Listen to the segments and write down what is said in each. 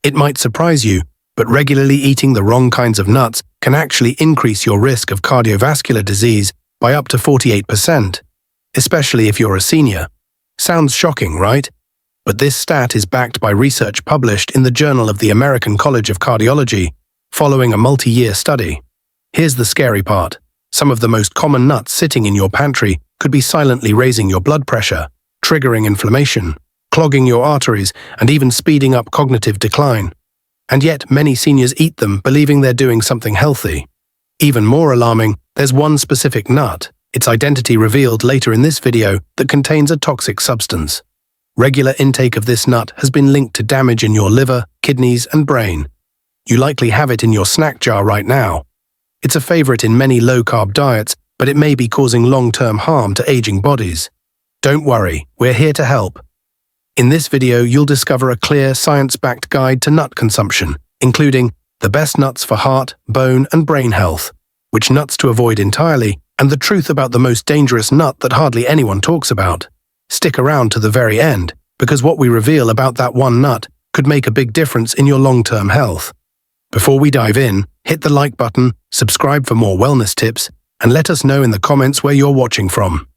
It might surprise you, but regularly eating the wrong kinds of nuts can actually increase your risk of cardiovascular disease by up to 48%, especially if you're a senior. Sounds shocking, right? But this stat is backed by research published in the Journal of the American College of Cardiology, following a multi-year study. Here's the scary part. Some of the most common nuts sitting in your pantry could be silently raising your blood pressure, triggering inflammation, clogging your arteries, and even speeding up cognitive decline. And yet, many seniors eat them believing they're doing something healthy. Even more alarming, there's one specific nut, its identity revealed later in this video, that contains a toxic substance. Regular intake of this nut has been linked to damage in your liver, kidneys, and brain. You likely have it in your snack jar right now. It's a favorite in many low-carb diets, but it may be causing long-term harm to aging bodies. Don't worry, we're here to help. In this video, you'll discover a clear, science-backed guide to nut consumption, including the best nuts for heart, bone, and brain health, which nuts to avoid entirely, and the truth about the most dangerous nut that hardly anyone talks about. Stick around to the very end, because what we reveal about that one nut could make a big difference in your long-term health. Before we dive in, hit the like button, subscribe for more wellness tips, and let us know in the comments where you're watching from.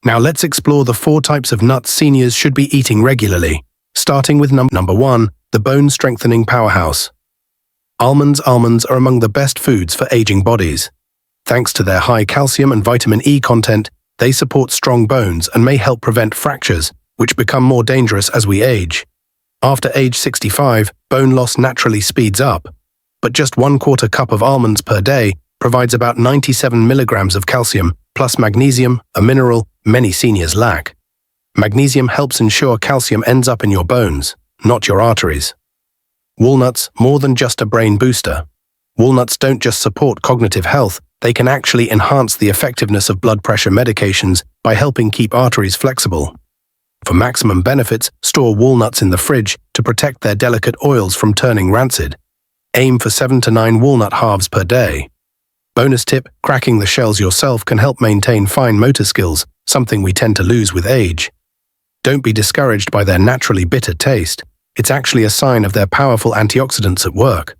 Now let's explore the 4 types of nuts seniors should be eating regularly, starting with number 1, the bone-strengthening powerhouse. Almonds are among the best foods for aging bodies. Thanks to their high calcium and vitamin E content, they support strong bones and may help prevent fractures, which become more dangerous as we age. After age 65, bone loss naturally speeds up, but just 1/4 cup of almonds per day provides about 97 milligrams of calcium, plus magnesium, a mineral many seniors lack. Magnesium helps ensure calcium ends up in your bones, not your arteries. Walnuts, more than just a brain booster. Walnuts don't just support cognitive health, they can actually enhance the effectiveness of blood pressure medications by helping keep arteries flexible. For maximum benefits, store walnuts in the fridge to protect their delicate oils from turning rancid. Aim for 7 to 9 walnut halves per day. Bonus tip, cracking the shells yourself can help maintain fine motor skills, something we tend to lose with age. Don't be discouraged by their naturally bitter taste. It's actually a sign of their powerful antioxidants at work.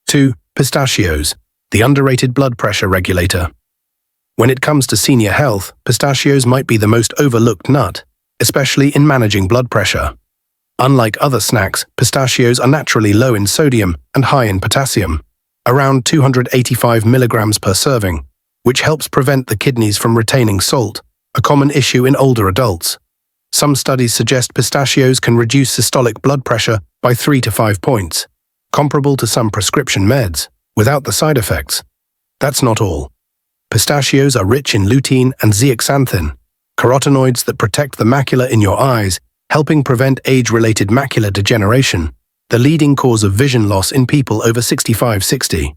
2. Pistachios, the underrated blood pressure regulator. When it comes to senior health, pistachios might be the most overlooked nut, especially in managing blood pressure. Unlike other snacks, pistachios are naturally low in sodium and high in potassium, around 285 milligrams per serving, which helps prevent the kidneys from retaining salt, a common issue in older adults. Some studies suggest pistachios can reduce systolic blood pressure by 3 to 5 points, comparable to some prescription meds, without the side effects. That's not all. Pistachios are rich in lutein and zeaxanthin, carotenoids that protect the macula in your eyes, helping prevent age-related macular degeneration, the leading cause of vision loss in people over 65-60.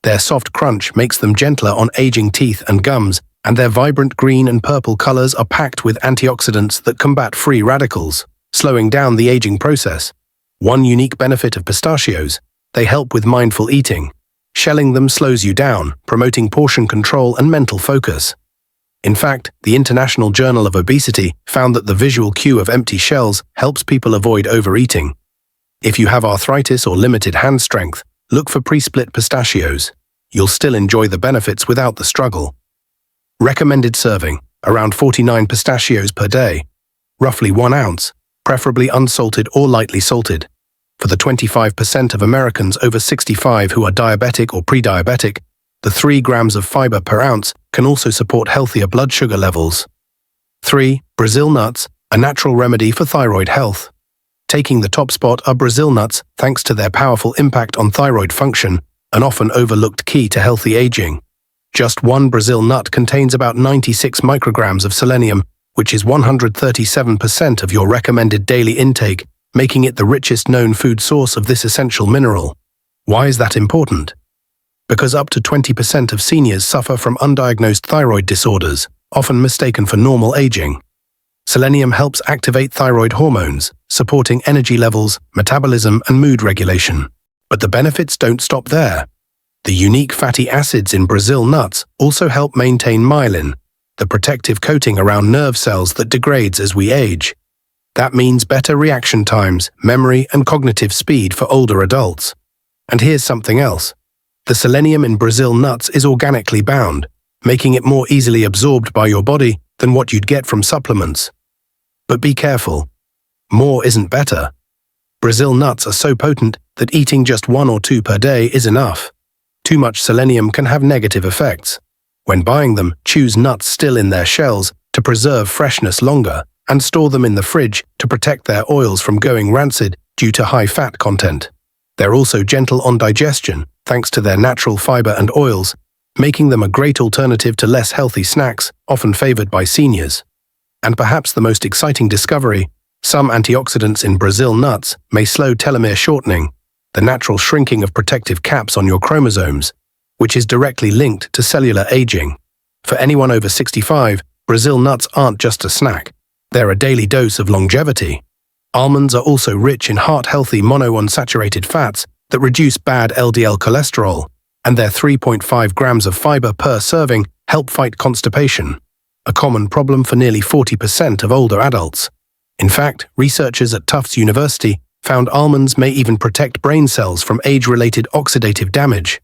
Their soft crunch makes them gentler on aging teeth and gums, and their vibrant green and purple colors are packed with antioxidants that combat free radicals, slowing down the aging process. One unique benefit of pistachios, they help with mindful eating. Shelling them slows you down, promoting portion control and mental focus. In fact, the International Journal of Obesity found that the visual cue of empty shells helps people avoid overeating. If you have arthritis or limited hand strength, look for pre-split pistachios. You'll still enjoy the benefits without the struggle. Recommended serving, around 49 pistachios per day, roughly 1 ounce, preferably unsalted or lightly salted. For the 25% of Americans over 65 who are diabetic or pre-diabetic, the 3 grams of fiber per ounce can also support healthier blood sugar levels. 3. Brazil nuts, a natural remedy for thyroid health. Taking the top spot are Brazil nuts thanks to their powerful impact on thyroid function, an often overlooked key to healthy aging. Just 1 Brazil nut contains about 96 micrograms of selenium, which is 137% of your recommended daily intake, making it the richest known food source of this essential mineral. Why is that important? Because up to 20% of seniors suffer from undiagnosed thyroid disorders, often mistaken for normal aging. Selenium helps activate thyroid hormones, supporting energy levels, metabolism, and mood regulation. But the benefits don't stop there. The unique fatty acids in Brazil nuts also help maintain myelin, the protective coating around nerve cells that degrades as we age. That means better reaction times, memory, and cognitive speed for older adults. And here's something else. The selenium in Brazil nuts is organically bound, making it more easily absorbed by your body than what you'd get from supplements. But be careful. More isn't better. Brazil nuts are so potent that eating just 1 or 2 per day is enough. Too much selenium can have negative effects. When buying them, choose nuts still in their shells to preserve freshness longer, and store them in the fridge to protect their oils from going rancid due to high fat content. They're also gentle on digestion, thanks to their natural fiber and oils, making them a great alternative to less healthy snacks, often favored by seniors. And perhaps the most exciting discovery, some antioxidants in Brazil nuts may slow telomere shortening, the natural shrinking of protective caps on your chromosomes, which is directly linked to cellular aging. For anyone over 65, Brazil nuts aren't just a snack. They're a daily dose of longevity. Almonds are also rich in heart-healthy monounsaturated fats that reduce bad LDL cholesterol, and their 3.5 grams of fiber per serving help fight constipation, a common problem for nearly 40% of older adults. In fact, researchers at Tufts University found almonds may even protect brain cells from age-related oxidative damage.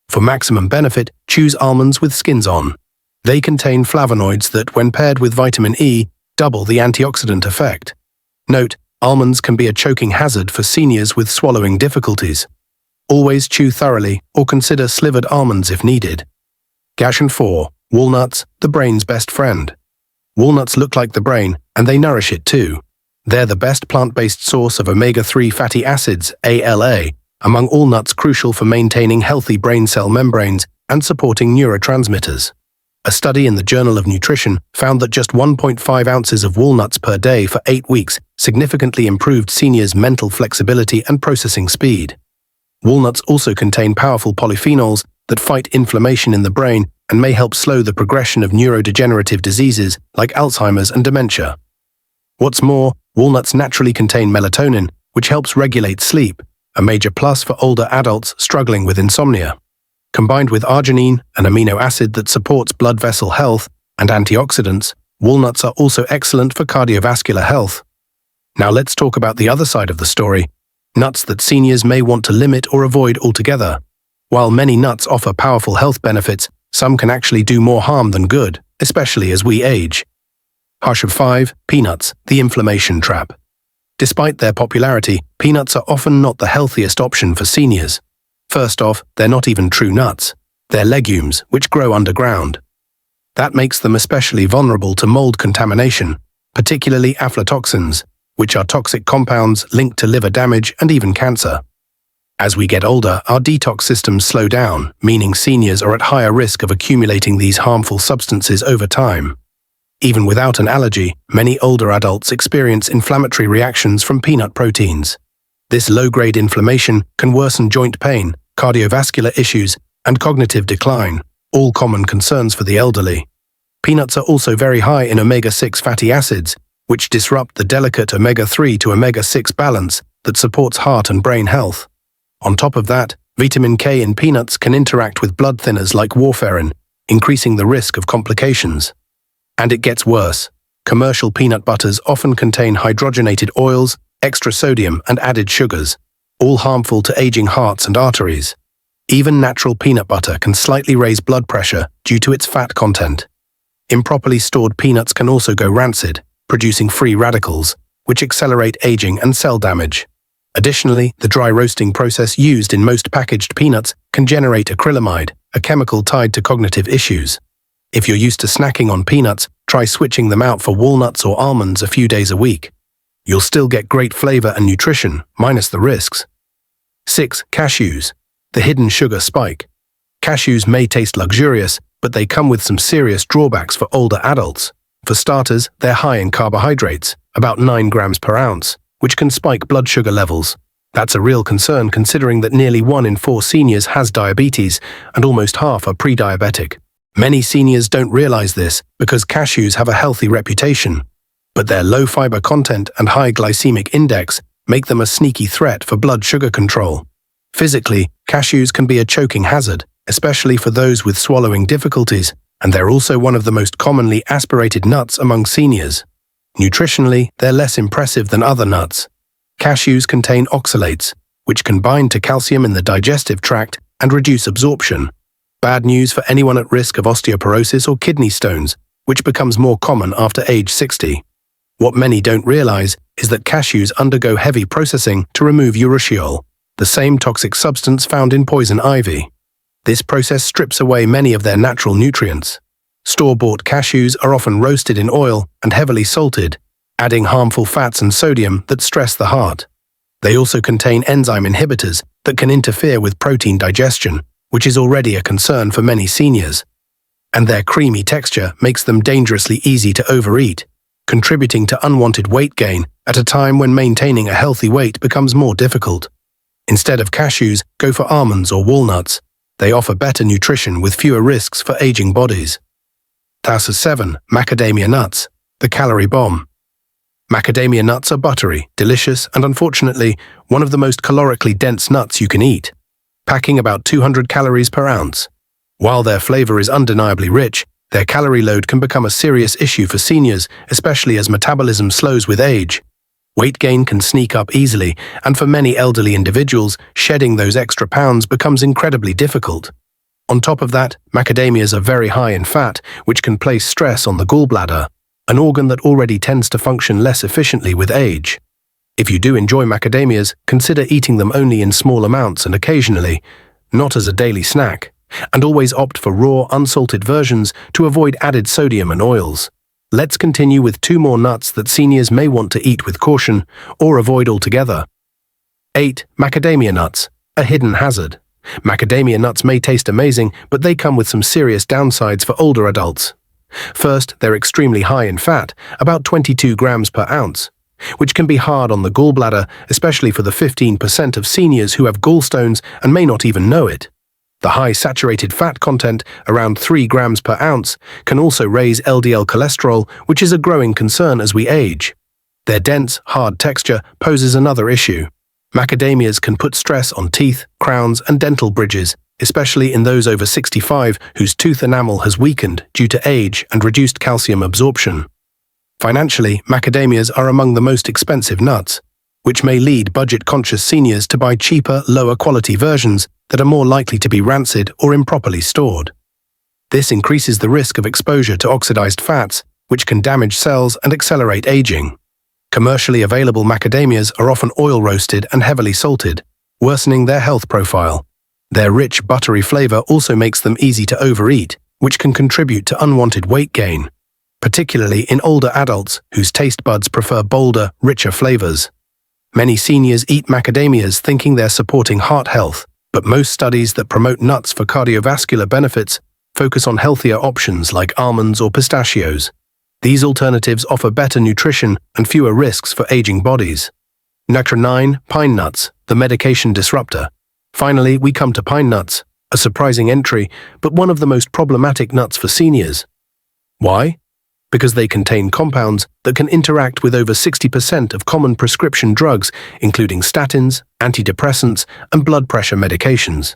For maximum benefit, choose almonds with skins on. They contain flavonoids that, when paired with vitamin E, double the antioxidant effect. Note, almonds can be a choking hazard for seniors with swallowing difficulties. Always chew thoroughly or consider slivered almonds if needed. Gassion 4. Walnuts, the brain's best friend. Walnuts look like the brain, and they nourish it too. They're the best plant-based source of omega-3 fatty acids, ALA, among all nuts crucial for maintaining healthy brain cell membranes and supporting neurotransmitters. A study in the Journal of Nutrition found that just 1.5 ounces of walnuts per day for 8 weeks significantly improved seniors' mental flexibility and processing speed. Walnuts also contain powerful polyphenols that fight inflammation in the brain and may help slow the progression of neurodegenerative diseases like Alzheimer's and dementia. What's more, walnuts naturally contain melatonin, which helps regulate sleep, a major plus for older adults struggling with insomnia. Combined with arginine, an amino acid that supports blood vessel health, and antioxidants, walnuts are also excellent for cardiovascular health. Now let's talk about the other side of the story, nuts that seniors may want to limit or avoid altogether. While many nuts offer powerful health benefits, some can actually do more harm than good, especially as we age. Hush of 5. Peanuts, the inflammation trap. Despite their popularity, peanuts are often not the healthiest option for seniors. First off, they're not even true nuts. They're legumes, which grow underground. That makes them especially vulnerable to mold contamination, particularly aflatoxins, which are toxic compounds linked to liver damage and even cancer. As we get older, our detox systems slow down, meaning seniors are at higher risk of accumulating these harmful substances over time. Even without an allergy, many older adults experience inflammatory reactions from peanut proteins. This low-grade inflammation can worsen joint pain, cardiovascular issues, and cognitive decline, all common concerns for the elderly. Peanuts are also very high in omega-6 fatty acids, which disrupt the delicate omega-3 to omega-6 balance that supports heart and brain health. On top of that, vitamin K in peanuts can interact with blood thinners like warfarin, increasing the risk of complications. And it gets worse. Commercial peanut butters often contain hydrogenated oils, extra sodium, and added sugars, all harmful to aging hearts and arteries. Even natural peanut butter can slightly raise blood pressure due to its fat content. Improperly stored peanuts can also go rancid, producing free radicals, which accelerate aging and cell damage. Additionally, the dry roasting process used in most packaged peanuts can generate acrylamide, a chemical tied to cognitive issues. If you're used to snacking on peanuts, try switching them out for walnuts or almonds a few days a week. You'll still get great flavor and nutrition, minus the risks. 6. Cashews, the hidden sugar spike. Cashews may taste luxurious, but they come with some serious drawbacks for older adults. For starters, they're high in carbohydrates, about 9 grams per ounce, which can spike blood sugar levels. That's a real concern considering that nearly 1 in 4 seniors has diabetes and almost half are pre-diabetic. Many seniors don't realize this because cashews have a healthy reputation, but their low fiber content and high glycemic index make them a sneaky threat for blood sugar control. Physically, cashews can be a choking hazard, especially for those with swallowing difficulties, and they're also one of the most commonly aspirated nuts among seniors. Nutritionally, they're less impressive than other nuts. Cashews contain oxalates, which can bind to calcium in the digestive tract and reduce absorption. Bad news for anyone at risk of osteoporosis or kidney stones, which becomes more common after age 60. What many don't realize is that cashews undergo heavy processing to remove urushiol, the same toxic substance found in poison ivy. This process strips away many of their natural nutrients. Store-bought cashews are often roasted in oil and heavily salted, adding harmful fats and sodium that stress the heart. They also contain enzyme inhibitors that can interfere with protein digestion, which is already a concern for many seniors. And their creamy texture makes them dangerously easy to overeat, contributing to unwanted weight gain at a time when maintaining a healthy weight becomes more difficult. Instead of cashews, go for almonds or walnuts. They offer better nutrition with fewer risks for aging bodies. Task 7. Macadamia nuts, the calorie bomb. Macadamia nuts are buttery, delicious, and unfortunately, one of the most calorically dense nuts you can eat, packing about 200 calories per ounce. While their flavor is undeniably rich, their calorie load can become a serious issue for seniors, especially as metabolism slows with age. Weight gain can sneak up easily, and for many elderly individuals, shedding those extra pounds becomes incredibly difficult. On top of that, macadamias are very high in fat, which can place stress on the gallbladder, an organ that already tends to function less efficiently with age. If you do enjoy macadamias, consider eating them only in small amounts and occasionally, not as a daily snack, and always opt for raw, unsalted versions to avoid added sodium and oils. Let's continue with 2 more nuts that seniors may want to eat with caution or avoid altogether. 8. Macadamia nuts, a hidden hazard. Macadamia nuts may taste amazing, but they come with some serious downsides for older adults. First, they're extremely high in fat, about 22 grams per ounce, which can be hard on the gallbladder, especially for the 15% of seniors who have gallstones and may not even know it. The high saturated fat content, around 3 grams per ounce, can also raise LDL cholesterol, which is a growing concern as we age. Their dense, hard texture poses another issue. Macadamias can put stress on teeth, crowns, and dental bridges, especially in those over 65 whose tooth enamel has weakened due to age and reduced calcium absorption. Financially, macadamias are among the most expensive nuts, which may lead budget-conscious seniors to buy cheaper, lower-quality versions that are more likely to be rancid or improperly stored. This increases the risk of exposure to oxidized fats, which can damage cells and accelerate aging. Commercially available macadamias are often oil-roasted and heavily salted, worsening their health profile. Their rich, buttery flavor also makes them easy to overeat, which can contribute to unwanted weight gain, particularly in older adults whose taste buds prefer bolder, richer flavors. Many seniors eat macadamias thinking they're supporting heart health, but most studies that promote nuts for cardiovascular benefits focus on healthier options like almonds or pistachios. These alternatives offer better nutrition and fewer risks for aging bodies. Nectar 9. Pine nuts, the medication disruptor. Finally, we come to pine nuts, a surprising entry, but one of the most problematic nuts for seniors. Why? Because they contain compounds that can interact with over 60% of common prescription drugs, including statins, antidepressants, and blood pressure medications.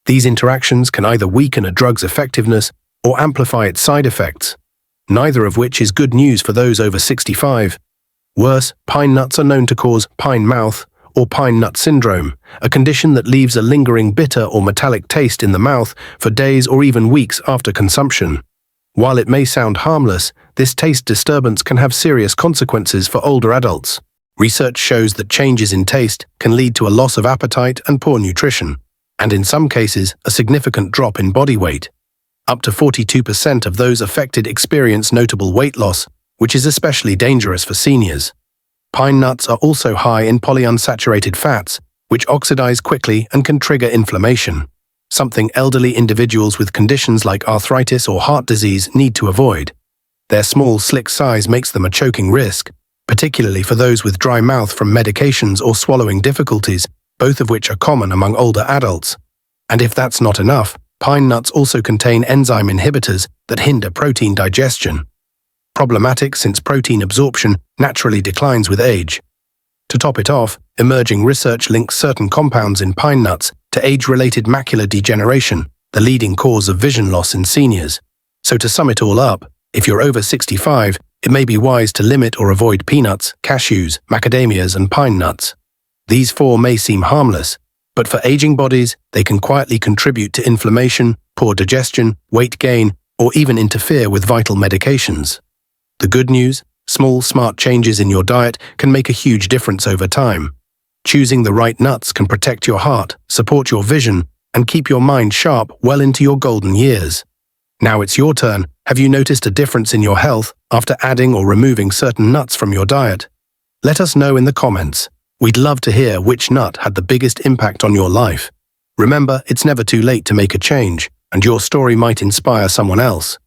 These interactions can either weaken a drug's effectiveness or amplify its side effects, neither of which is good news for those over 65. Worse, pine nuts are known to cause pine mouth or pine nut syndrome, a condition that leaves a lingering bitter or metallic taste in the mouth for days or even weeks after consumption. While it may sound harmless, this taste disturbance can have serious consequences for older adults. Research shows that changes in taste can lead to a loss of appetite and poor nutrition, and in some cases, a significant drop in body weight. Up to 42% of those affected experience notable weight loss, which is especially dangerous for seniors. Pine nuts are also high in polyunsaturated fats, which oxidize quickly and can trigger inflammation, something elderly individuals with conditions like arthritis or heart disease need to avoid. Their small, slick size makes them a choking risk, particularly for those with dry mouth from medications or swallowing difficulties, both of which are common among older adults. And if that's not enough, pine nuts also contain enzyme inhibitors that hinder protein digestion. Problematic since protein absorption naturally declines with age. To top it off, emerging research links certain compounds in pine nuts to age-related macular degeneration, the leading cause of vision loss in seniors. So to sum it all up, if you're over 65, it may be wise to limit or avoid peanuts, cashews, macadamias, and pine nuts. These four may seem harmless, but for aging bodies, they can quietly contribute to inflammation, poor digestion, weight gain, or even interfere with vital medications. The good news: small, smart changes in your diet can make a huge difference over time. Choosing the right nuts can protect your heart, support your vision, and keep your mind sharp well into your golden years. Now it's your turn. Have you noticed a difference in your health after adding or removing certain nuts from your diet? Let us know in the comments. We'd love to hear which nut had the biggest impact on your life. Remember, it's never too late to make a change, and your story might inspire someone else.